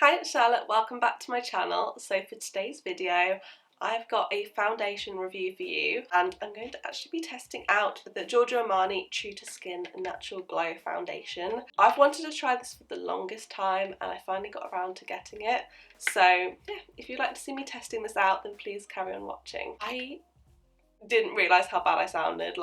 Hi, it's Charlotte, welcome back to my channel. So for today's video, I've got a foundation review for you and I'm going to actually be testing out the Giorgio Armani True to Skin Natural Glow Foundation. I've wanted to try this for the longest time and I finally got around to getting it. So yeah, if you'd like to see me testing this out, then please carry on watching. I didn't realise how bad I sounded.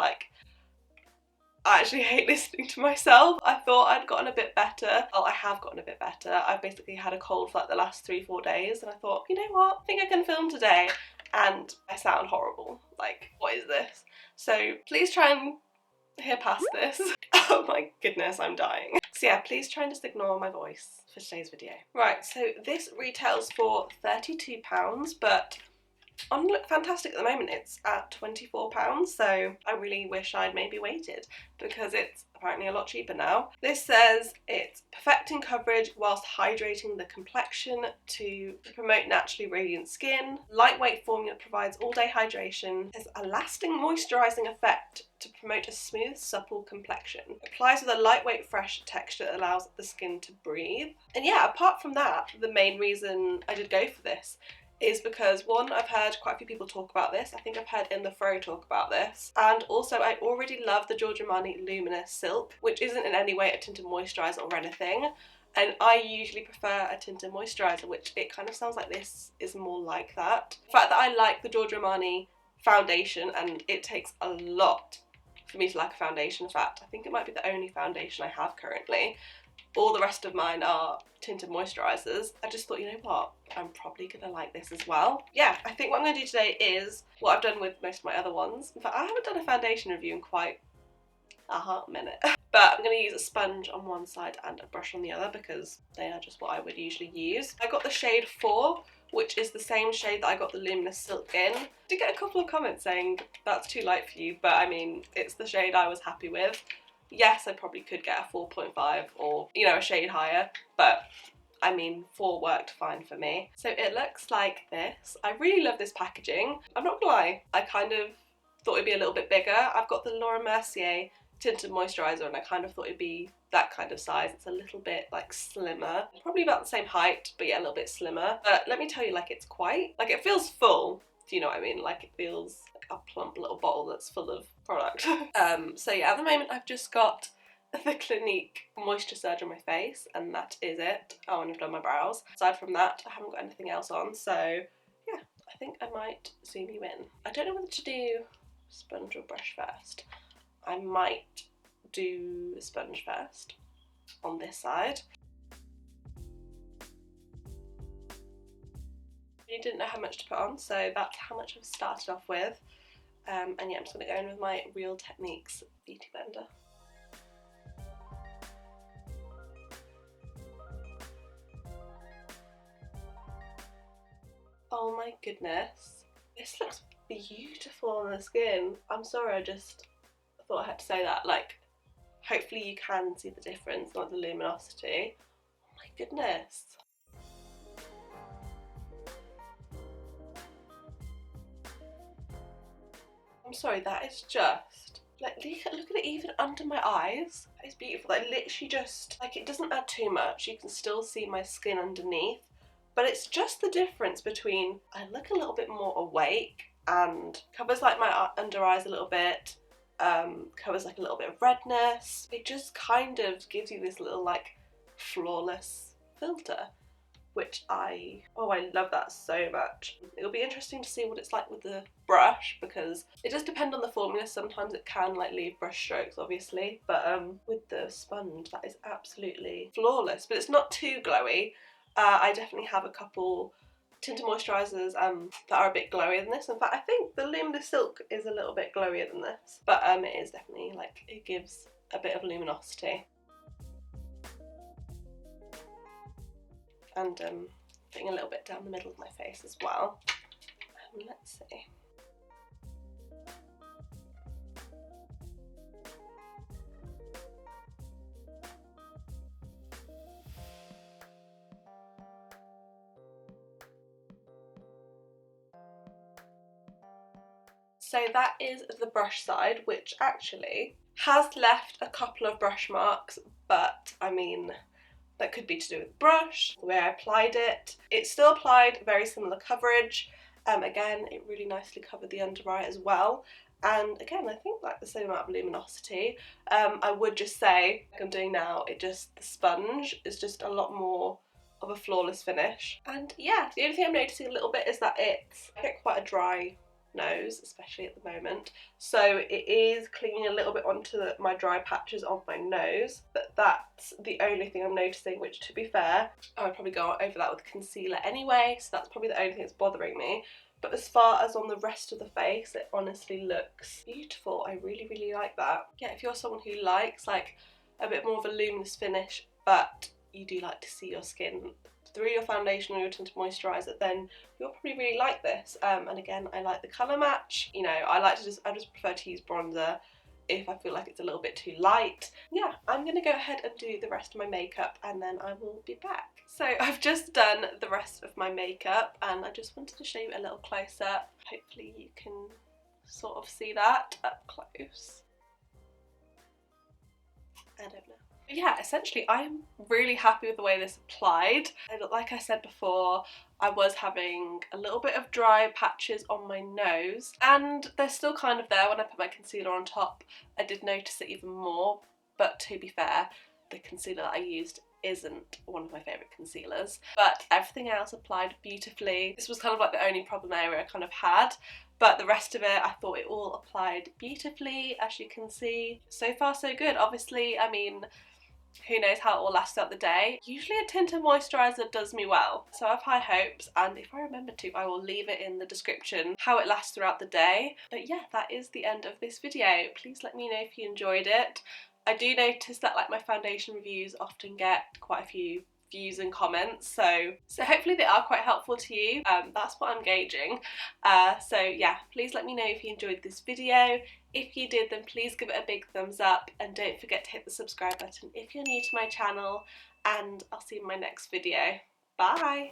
I actually hate listening to myself. I thought I'd gotten a bit better. Well, I have gotten a bit better. I've basically had a cold for like the last 3-4 days and I thought, you know what, I think I can film today. And I sound horrible. Like, what is this? So please try and hear past this. Oh my goodness, I'm dying. So yeah, please try and just ignore my voice for today's video. Right, so this retails for £32, but on Look Fantastic at the moment it's at £24, so I really wish I'd maybe waited because it's apparently a lot cheaper now. This says it's perfecting coverage whilst hydrating the complexion to promote naturally radiant skin. Lightweight formula provides all-day hydration. There's a lasting moisturising effect to promote a smooth, supple complexion. Applies with a lightweight, fresh texture that allows the skin to breathe. And yeah, apart from that, the main reason I did go for this is because, one, I've heard quite a few people talk about this. I think I've heard In The Fro talk about this. And also I already love the Giorgio Armani Luminous Silk, which isn't in any way a tinted moisturiser or anything. And I usually prefer a tinted moisturiser, which it kind of sounds like this is more like that. The fact that I like the Giorgio Armani foundation, and it takes a lot for me to like a foundation. In fact, I think it might be the only foundation I have currently. All the rest of mine are tinted moisturisers. I just thought, you know what, I'm probably gonna like this as well. Yeah, I think what I'm gonna do today is what I've done with most of my other ones. In fact, I haven't done a foundation review in quite a hot minute. But I'm gonna use a sponge on one side and a brush on the other because they are just what I would usually use. I got the shade 4, which is the same shade that I got the Luminous Silk in. I did get a couple of comments saying that's too light for you, but I mean, it's the shade I was happy with. Yes, I probably could get a 4.5 or, you know, a shade higher, but I mean, 4 worked fine for me. So it looks like this. I really love this packaging. I'm not gonna lie, I kind of thought it'd be a little bit bigger. I've got the Laura Mercier tinted moisturiser and I kind of thought it'd be that kind of size. It's a little bit like slimmer, probably about the same height, but yeah, a little bit slimmer. But let me tell you, like, it's quite, like, it feels full. Do you know what I mean? Like, it feels like a plump little bottle that's full of product. So yeah, at the moment I've just got the Clinique Moisture Surge on my face and that is it. Oh, and I've done my brows. Aside from that, I haven't got anything else on, so yeah, I think I might zoom you in. I don't know whether to do sponge or brush first. I might do sponge first on this side. I didn't know how much to put on, so that's how much I've started off with. And yeah, I'm just going to go in with my Real Techniques Beauty Blender. Oh my goodness, this looks beautiful on the skin. I'm sorry, I just thought I had to say that. Like, hopefully you can see the difference, not the luminosity. Oh my goodness. I'm sorry, that is just, like, look at it even under my eyes. It's beautiful. Like, literally just, like, it doesn't add too much. You can still see my skin underneath, but it's just the difference between I look a little bit more awake and covers like my under eyes a little bit, covers like a little bit of redness. It just kind of gives you this little like flawless filter, which I love that so much. It'll be interesting to see what it's like with the brush because it does depend on the formula. Sometimes it can like leave brush strokes obviously, but with the sponge that is absolutely flawless, but it's not too glowy. I definitely have a couple tinted moisturisers that are a bit glowier than this. In fact, I think the Luminous Silk is a little bit glowier than this, but it is definitely, like, it gives a bit of luminosity. And putting a little bit down the middle of my face as well. Let's see. So that is the brush side, which actually has left a couple of brush marks, but I mean, That could be to do with the brush, the way I applied it. It still applied very similar coverage. Again, it really nicely covered the under eye as well. And again, I think like the same amount of luminosity. I would just say, like I'm doing now, the sponge is just a lot more of a flawless finish. And yeah, the only thing I'm noticing a little bit is that I get quite a dry nose, especially at the moment, so it is clinging a little bit onto my dry patches on my nose, but that's the only thing I'm noticing, which, to be fair, I would probably go over that with concealer anyway, so that's probably the only thing that's bothering me. But as far as on the rest of the face, it honestly looks beautiful. I really, really like that. Yeah, if you're someone who likes like a bit more of a luminous finish, but you do like to see your skin through your foundation or your tinted moisturiser, then you'll probably really like this. And again, I like the colour match. You know, I just prefer to use bronzer if I feel like it's a little bit too light. Yeah, I'm gonna go ahead and do the rest of my makeup and then I will be back. So I've just done the rest of my makeup and I just wanted to show you a little close up. Hopefully you can sort of see that up close. I don't know. But yeah, essentially I'm really happy with the way this applied. And like I said before, I was having a little bit of dry patches on my nose and they're still kind of there when I put my concealer on top. I did notice it even more, but to be fair, the concealer that I used isn't one of my favourite concealers, but everything else applied beautifully. This was kind of like the only problem area I kind of had, but the rest of it I thought it all applied beautifully, as you can see. So far so good. Obviously, I mean, who knows how it will last out the day. Usually a tinted moisturiser does me well, so I have high hopes, and if I remember to, I will leave it in the description how it lasts throughout the day. But yeah, that is the end of this video. Please let me know if you enjoyed it. I do notice that like my foundation reviews often get quite a few views and comments, so hopefully they are quite helpful to you. That's what I'm gauging. So yeah, please let me know if you enjoyed this video. If you did, then please give it a big thumbs up and don't forget to hit the subscribe button if you're new to my channel, and I'll see you in my next video. Bye!